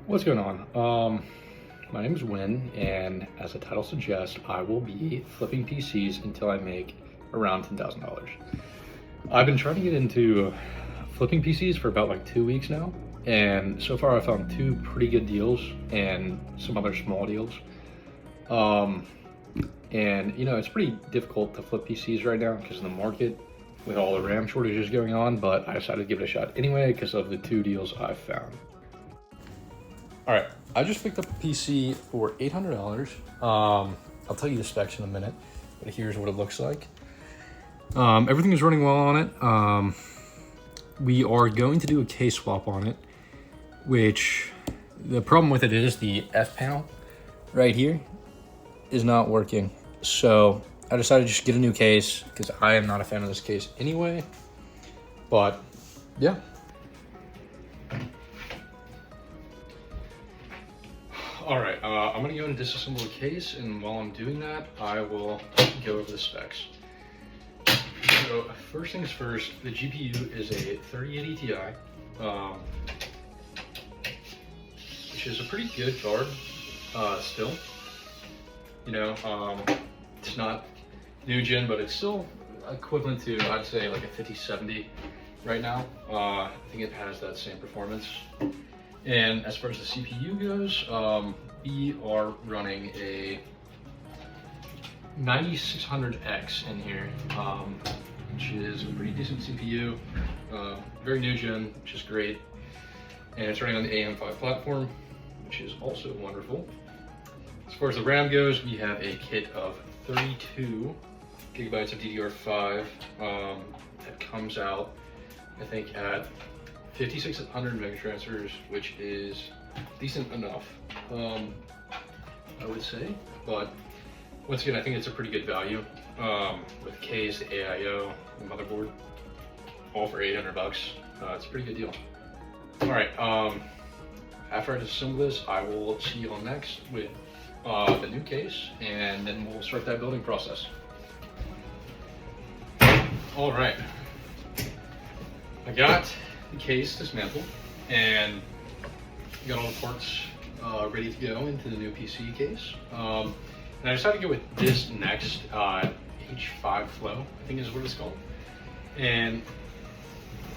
What's going on? My name is Win, and as the title suggests, I will be flipping PCs until I make around $10,000. I've been trying to get into flipping PCs for about like 2 weeks now, and so far I found two pretty good deals and some other small deals. And you know, it's pretty difficult to flip PCs right now because of the market with all the RAM shortages going on, but I decided to give it a shot anyway because of the two deals I've found. All right, I just picked up a PC for $800. I'll tell you the specs in a minute, but here's what it looks like. Everything is running well on it. We are going to do a case swap on it, which the problem with it is the F panel right here is not working. So I decided to just get a new case because I am not a fan of this case anyway, but yeah. All right, I'm gonna go and disassemble the case, and while I'm doing that, I will go over the specs. So first things first, the GPU is a 3080 Ti, which is a pretty good card still. You know, it's not new gen, but it's still equivalent to, I'd say, like a 5070 right now. I think it has that same performance. And as far as the CPU goes, we are running a 9600X in here, which is a pretty decent CPU, very new gen, which is great. And it's running on the AM5 platform, which is also wonderful. As far as the RAM goes, we have a kit of 32 gigabytes of DDR5 that comes out, I think, at 5600 megatransfers, which is decent enough, I would say. But once again, I think it's a pretty good value with case, the AIO, the motherboard, all for 800 bucks. It's a pretty good deal. All right, after I disassemble this, I will see you all next with the new case, and then we'll start that building process. All right, I got the case dismantled and got all the parts ready to go into the new PC case. And I decided to go with this next H5 Flow, I think is what it's called. And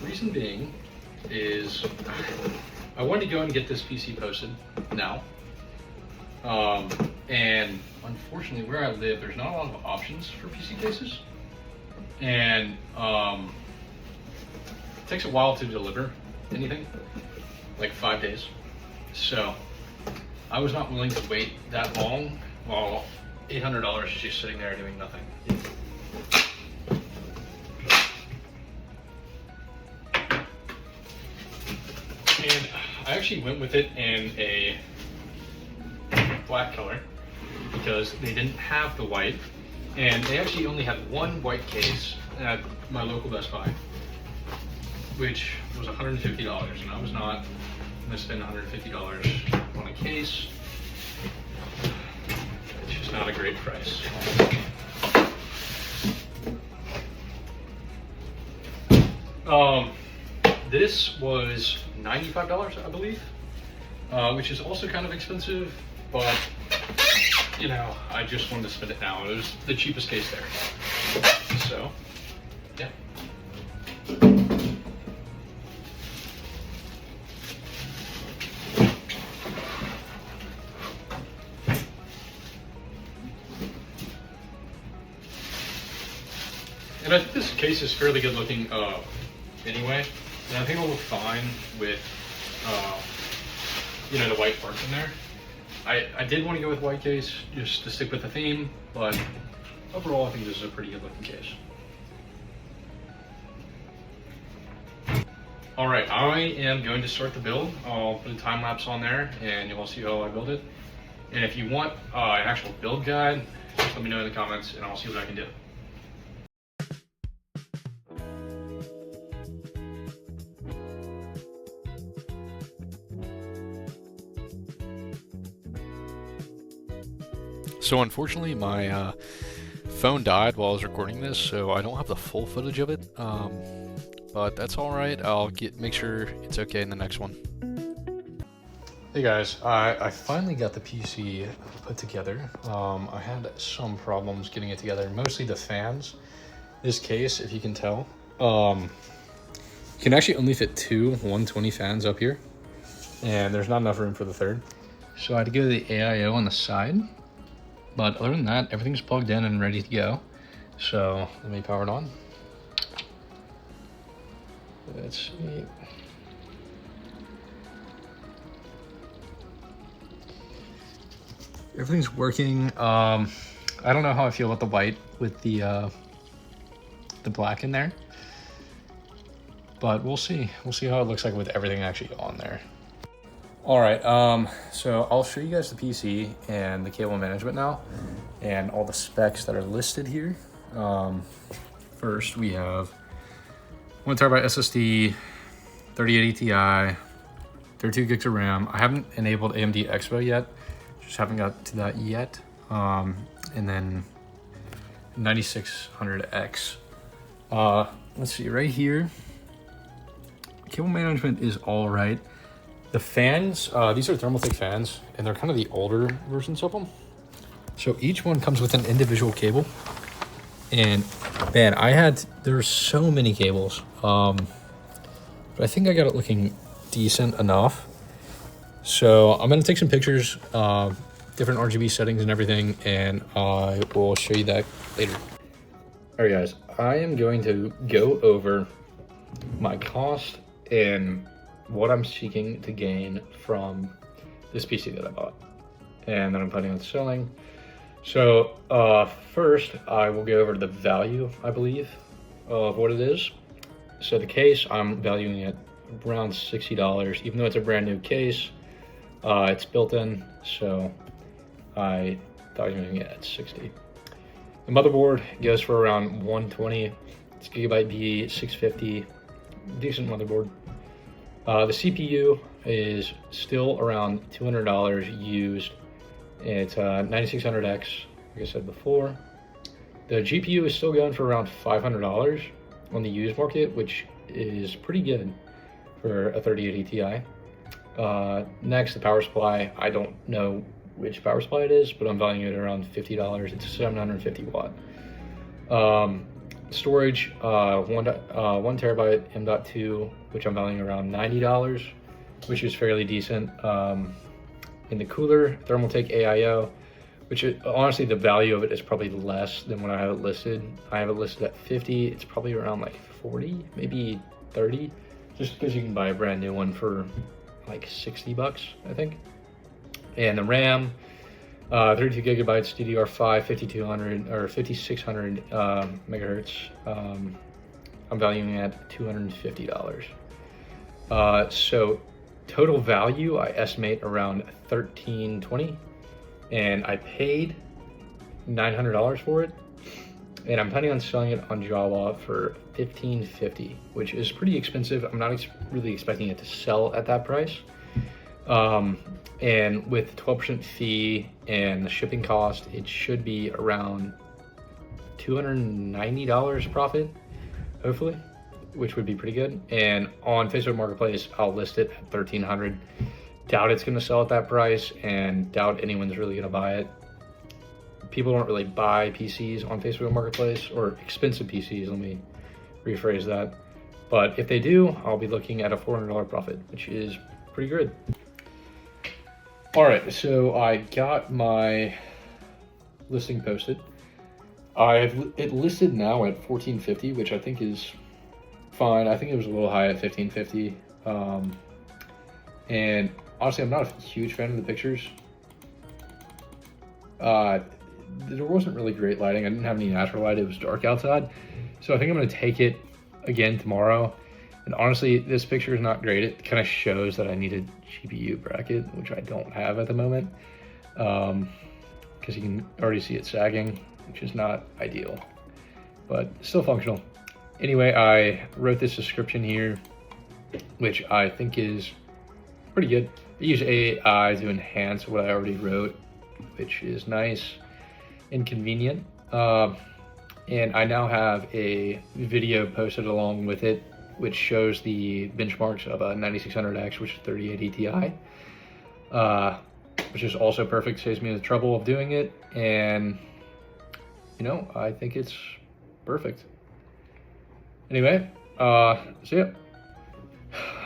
the reason being is I wanted to go and get this PC posted now. And unfortunately, where I live, there's not a lot of options for PC cases. And it takes a while to deliver anything, like 5 days. So I was not willing to wait that long while $800 is just sitting there doing nothing. And I actually went with it in a black color because they didn't have the white, and they actually only had one white case at my local Best Buy, which was $150, and I was not gonna spend $150 on a case. It's just not a great price. This was $95, I believe, which is also kind of expensive, but you know, I just wanted to spend it now. It was the cheapest case there. So, yeah. And I think this case is fairly good looking anyway. And I think it'll look fine with, you know, the white parts in there. I did want to go with white case just to stick with the theme, but overall I think this is a pretty good looking case. All right, I am going to start the build. I'll put a time lapse on there and you'll see how I build it. And if you want an actual build guide, just let me know in the comments and I'll see what I can do. So unfortunately, my phone died while I was recording this, so I don't have the full footage of it. But that's all right. I'll make sure it's okay in the next one. Hey guys, I finally got the PC put together. I had some problems getting it together, mostly the fans. This case, if you can tell, can actually only fit two 120 fans up here, and there's not enough room for the third. So I had to go to the AIO on the side, but other than that, everything's plugged in and ready to go. So let me power it on. Let's see. Everything's working. I don't know how I feel about the white with the black in there, but we'll see. We'll see how it looks like with everything actually on there. All right, so I'll show you guys the PC and the cable management now, and all the specs that are listed here. First, we have 1 terabyte SSD, 3080 Ti, 32 gigs of RAM. I haven't enabled AMD Expo yet. Just haven't got to that yet. And then 9600X. Let's see, right here, cable management is all right. The fans, these are Thermaltake fans, and they're kind of the older versions of them. So each one comes with an individual cable. And man, there's so many cables. But I think I got it looking decent enough. So I'm gonna take some pictures, different RGB settings and everything, and I will show you that later. All right guys, I am going to go over my cost and what I'm seeking to gain from this PC that I bought and that I'm planning on selling. So first I will go over the value, I believe, of what it is. So the case, I'm valuing it around $60, even though it's a brand new case. It's built in, so I thought you were gonna get it at 60. The motherboard goes for around 120. It's Gigabyte B650, decent motherboard. The CPU is still around $200 used. It's 9600X, like I said before. The GPU is still going for around $500 on the used market, which is pretty good for a 3080 Ti. Next, the power supply. I don't know which power supply it is, but I'm valuing it around $50. It's 750 watt. Storage, 1 terabyte M.2, which I'm valuing around $90, which is fairly decent. In the cooler, Thermaltake AIO, which honestly the value of it is probably less than what I have it listed. I have it listed at 50. It's probably around like 40, maybe 30, just because you can buy a brand new one for like 60 bucks, I think. And the RAM, 32 gigabytes, DDR5, 5200 or 5600 megahertz. I'm valuing at $250. So total value, I estimate around $1,320, and I paid $900 for it. And I'm planning on selling it on Java for $1,550, which is pretty expensive. I'm not really expecting it to sell at that price. And with 12% fee and the shipping cost, it should be around $290 profit, hopefully, which would be pretty good. And on Facebook Marketplace, I'll list it at $1,300. Doubt it's gonna sell at that price, and doubt anyone's really gonna buy it. People don't really buy PCs on Facebook Marketplace, or expensive PCs, let me rephrase that. But if they do, I'll be looking at a $400 profit, which is pretty good. All right, so I got my listing posted. I have it listed now at $1,450, which I think is fine. I think it was a little high at $1,550. And honestly, I'm not a huge fan of the pictures. There wasn't really great lighting. I didn't have any natural light. It was dark outside. So I think I'm gonna take it again tomorrow. And honestly, this picture is not great. It kind of shows that I need a GPU bracket, which I don't have at the moment. Because you can already see it sagging, which is not ideal, but still functional. Anyway, I wrote this description here, which I think is pretty good. I use AI to enhance what I already wrote, which is nice and convenient. And I now have a video posted along with it, which shows the benchmarks of a 9600X, which is 3080 Ti. which is also perfect, saves me the trouble of doing it, and you know, I think it's perfect. Anyway, so yeah.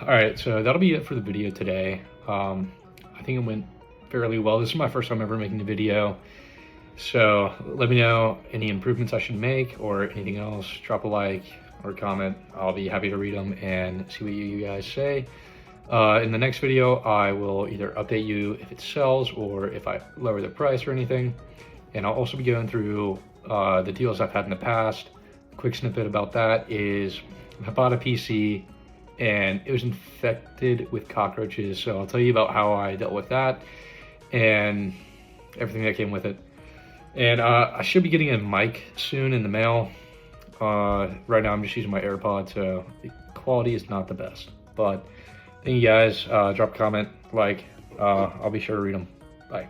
Alright, so that'll be it for the video today. I think it went fairly well. This is my first time ever making a video, so let me know any improvements I should make or anything else. Drop a like or comment. I'll be happy to read them and see what you guys say. In the next video, I will either update you if it sells or if I lower the price or anything. And I'll also be going through the deals I've had in the past. A quick snippet about that is I bought a PC and it was infected with cockroaches. So I'll tell you about how I dealt with that and everything that came with it. And I should be getting a mic soon in the mail. Right now I'm just using my AirPod, so the quality is not the best. But thank you guys. Drop a comment, like, I'll be sure to read them. Bye.